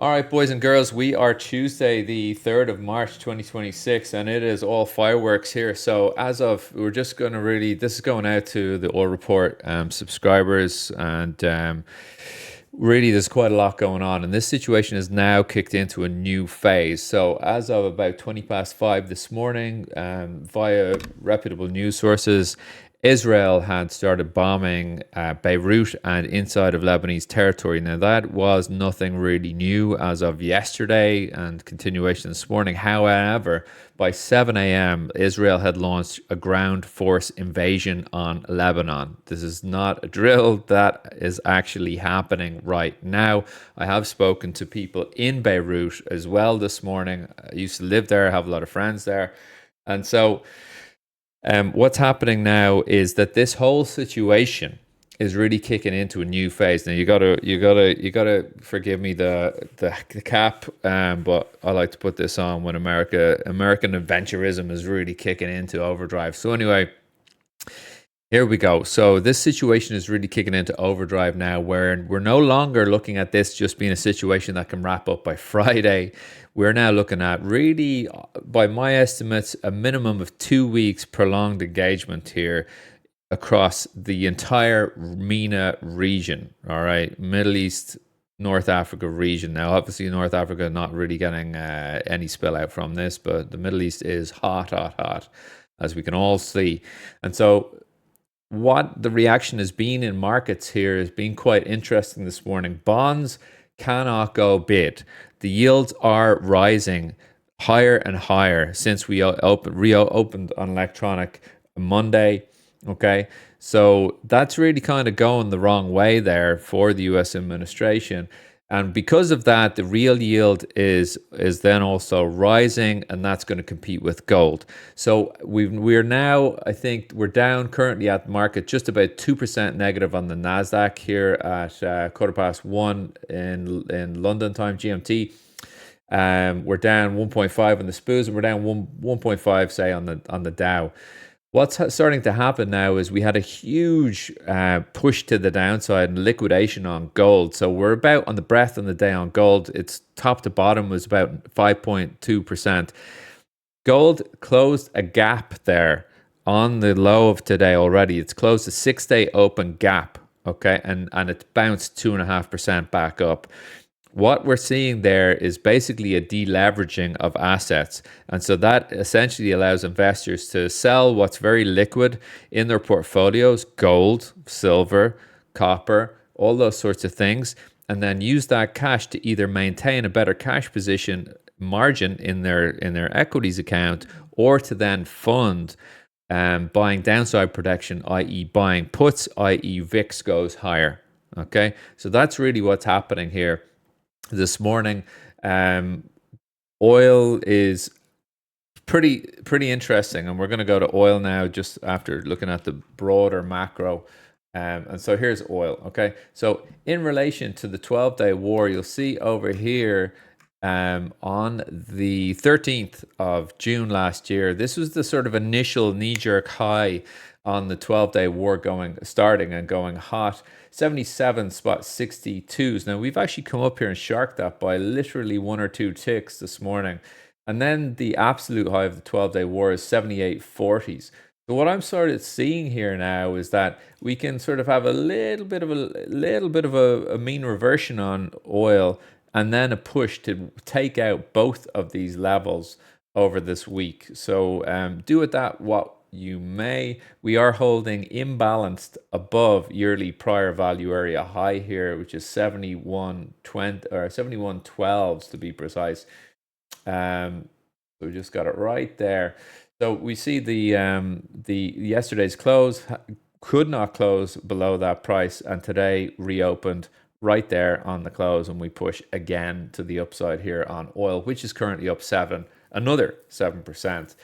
All right, boys and girls, we are Tuesday, the 3rd of March, 2026, and it is all fireworks here. So, as of, we're just going to really, this is going out to the Oil Report subscribers, and really, there's quite a lot going on. And this situation has now kicked into a new phase. So, as of about 20 past 5 this morning, via reputable news sources, Israel had started bombing Beirut and inside of Lebanese territory. Now, that was nothing really new as of yesterday and continuation this morning. However, by 7 a.m., Israel had launched a ground force invasion on Lebanon. This is not a drill, that is actually happening right now. I have spoken to people in Beirut as well this morning. I used to live there, I have a lot of friends there. And so, what's happening now is that this whole situation is really kicking into a new phase. Now you gotta forgive me the cap, but I like to put this on when American adventurism is really kicking into overdrive. So anyway, here we go. So this situation is really kicking into overdrive now, where we're no longer looking at this just being a situation that can wrap up by Friday. We're now looking at really, by my estimates, a minimum of 2 weeks prolonged engagement here across the entire MENA region. All right, Middle East, North Africa region. Now, obviously, North Africa not really getting any spill out from this, but the Middle East is hot, hot, hot, as we can all see. And so what the reaction has been in markets here has been quite interesting this morning. Bonds cannot go bid. The yields are rising higher and higher since we reopened on electronic Monday. Okay, so that's really kind of going the wrong way there for the U.S. administration. And because of that, the real yield is then also rising, and that's going to compete with gold. So we're now, I think, we're down currently at the market just about 2% negative on the Nasdaq here at 1:15 in London time GMT. We're down 1.5 on the SPOs, and we're down 1.5 say on the Dow. What's starting to happen now is we had a huge push to the downside and liquidation on gold. So we're about on the breath on the day on gold. It's top to bottom was about 5.2%. Gold closed a gap there on the low of today already. It's closed a 6-day open gap, okay, and it's bounced 2.5% back up. What we're seeing there is basically a deleveraging of assets. And so that essentially allows investors to sell what's very liquid in their portfolios, gold, silver, copper, all those sorts of things, and then use that cash to either maintain a better cash position margin in their equities account, or to then fund buying downside protection, i.e. buying puts, i.e. VIX goes higher. Okay, so that's really what's happening here this morning. Oil is pretty interesting, and we're going to go to oil now just after looking at the broader macro. And so here's oil. Okay, so in relation to the 12-day war, you'll see over here on the 13th of June last year, this was the sort of initial knee-jerk high on the 12-day war starting and going hot. 77.62s. Now we've actually come up here and sharked that by literally one or two ticks this morning. And then the absolute high of the 12-day war is 78.40s. So what I'm sort of seeing here now is that we can sort of have a little bit of a mean reversion on oil, and then a push to take out both of these levels over this week. So do with that what you may. We are holding imbalanced above yearly prior value area high here, which is 71.20 or 71.12s to be precise. So we just got it right there. So we see the yesterday's close could not close below that price, and today reopened right there on the close, and we push again to the upside here on oil, which is currently up another 7%.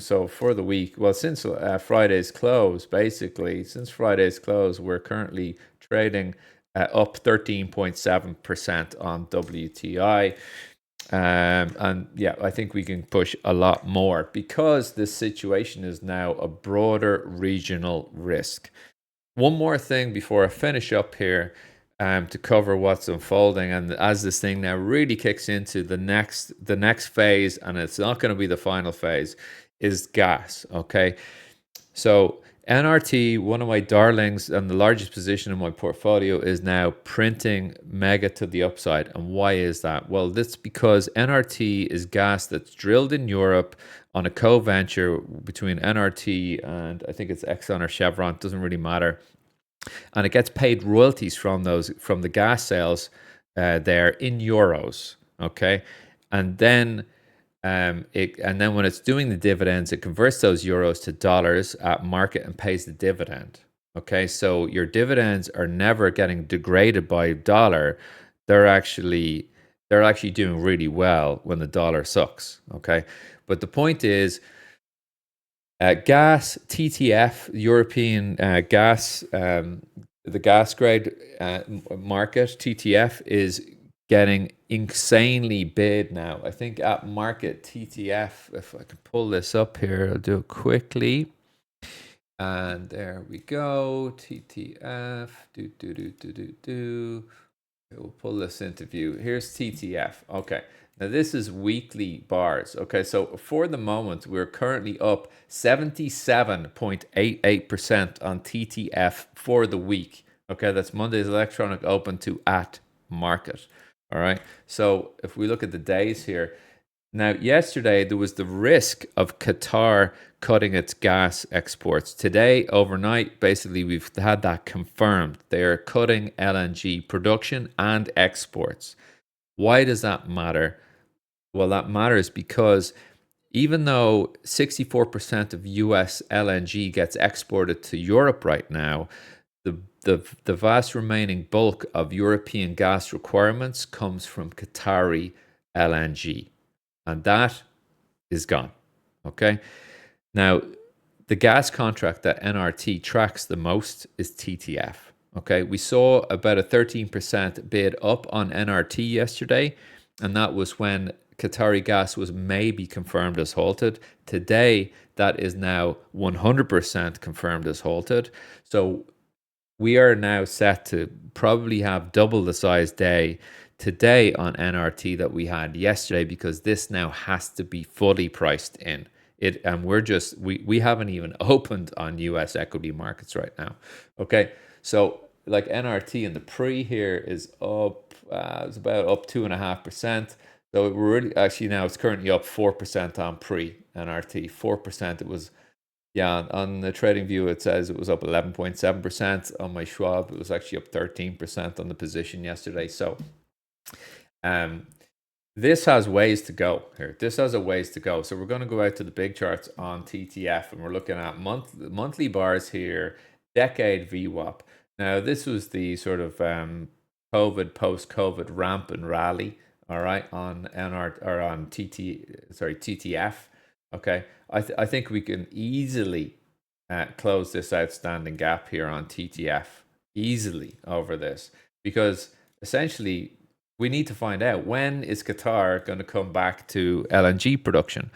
So for the week, well, since Friday's close, we're currently trading up 13.7% on WTI. And yeah, I think we can push a lot more because this situation is now a broader regional risk. One more thing before I finish up here. to cover what's unfolding. And as this thing now really kicks into the next phase, and it's not going to be the final phase, is gas. Okay, so NRT, one of my darlings and the largest position in my portfolio, is now printing mega to the upside. And why is that? Well, that's because NRT is gas that's drilled in Europe on a co-venture between NRT and I think it's Exxon or Chevron, doesn't really matter. And it gets paid royalties from the gas sales there in euros. Okay, and then and then when it's doing the dividends, it converts those euros to dollars at market and pays the dividend. Okay, so your dividends are never getting degraded by dollar. They're actually they're actually doing really well when the dollar sucks. Okay, but the point is, gas TTF, European gas, the gas grade market TTF is getting insanely bid now. I think at market TTF, if I can pull this up here, I'll do it quickly. And there we go. TTF. We'll pull this into view. Here's TTF. Okay. Now this is weekly bars. Okay. So for the moment, we're currently up 77.88% on TTF for the week. Okay. That's Monday's electronic open to at market. All right. So if we look at the days here, now yesterday there was the risk of Qatar cutting its gas exports. Today, overnight, basically we've had that confirmed. They are cutting LNG production and exports. Why does that matter? Well, that matters because even though 64% of US LNG gets exported to Europe right now, the vast remaining bulk of European gas requirements comes from Qatari LNG, and that is gone. Okay. Now, the gas contract that NRT tracks the most is TTF. Okay. We saw about a 13% bid up on NRT yesterday, and that was when Qatari gas was maybe confirmed as halted. Today, that is now 100% confirmed as halted. So we are now set to probably have double the size day today on NRT that we had yesterday, because this now has to be fully priced in it, and we haven't even opened on US equity markets right now. Okay, so like NRT in the pre here is up, it's about up 2.5%. So we're really actually now it's currently up 4% on pre NRT. 4%. It was, yeah, on the trading view it says it was up 11.7%. On my Schwab it was actually up 13% on the position yesterday. So um this has ways to go here. This has a ways to go. So we're going to go out to the big charts on TTF, and we're looking at monthly bars here, decade VWAP. Now this was the sort of COVID, post-COVID ramp and rally. All right, on NR or on TTF. Okay, I think we can easily close this outstanding gap here on TTF easily over this, because essentially we need to find out, when is Qatar going to come back to LNG production.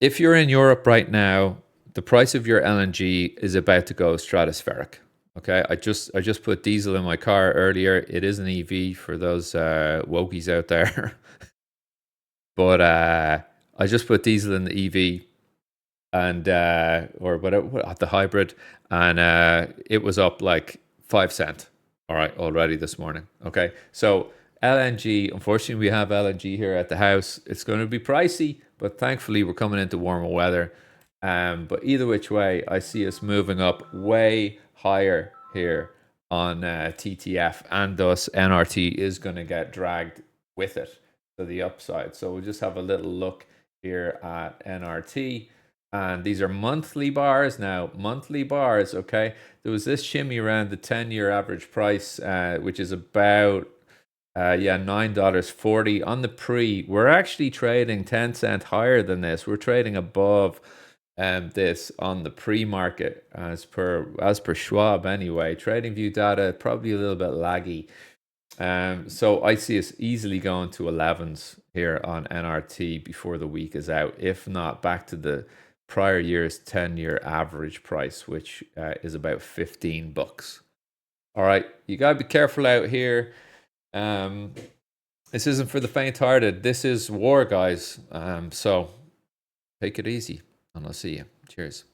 If you're in Europe right now, the price of your LNG is about to go stratospheric. Okay, I just put diesel in my car earlier. It is an EV for those wokies out there. But I just put diesel in the EV, and or whatever, the hybrid, and it was up like 5 cents. All right, already this morning. Okay, so LNG, unfortunately, we have LNG here at the house. It's going to be pricey, but thankfully we're coming into warmer weather. But either which way, I see us moving up way higher here on TTF, and thus NRT is going to get dragged with it to the upside. So we'll just have a little look here at NRT. And these are monthly bars now. Monthly bars, okay? There was this shimmy around the 10-year average price, which is about $9.40 on the pre. We're actually trading 10 cents higher than this. We're trading above this on the pre-market as per Schwab anyway. Trading view data probably a little bit laggy. So I see us easily going to 11s here on NRT before the week is out, if not back to the prior year's 10-year average price, which is about $15. All right, you gotta be careful out here. Um, this isn't for the faint-hearted. This is war, guys. So take it easy, and I'll see you. Cheers.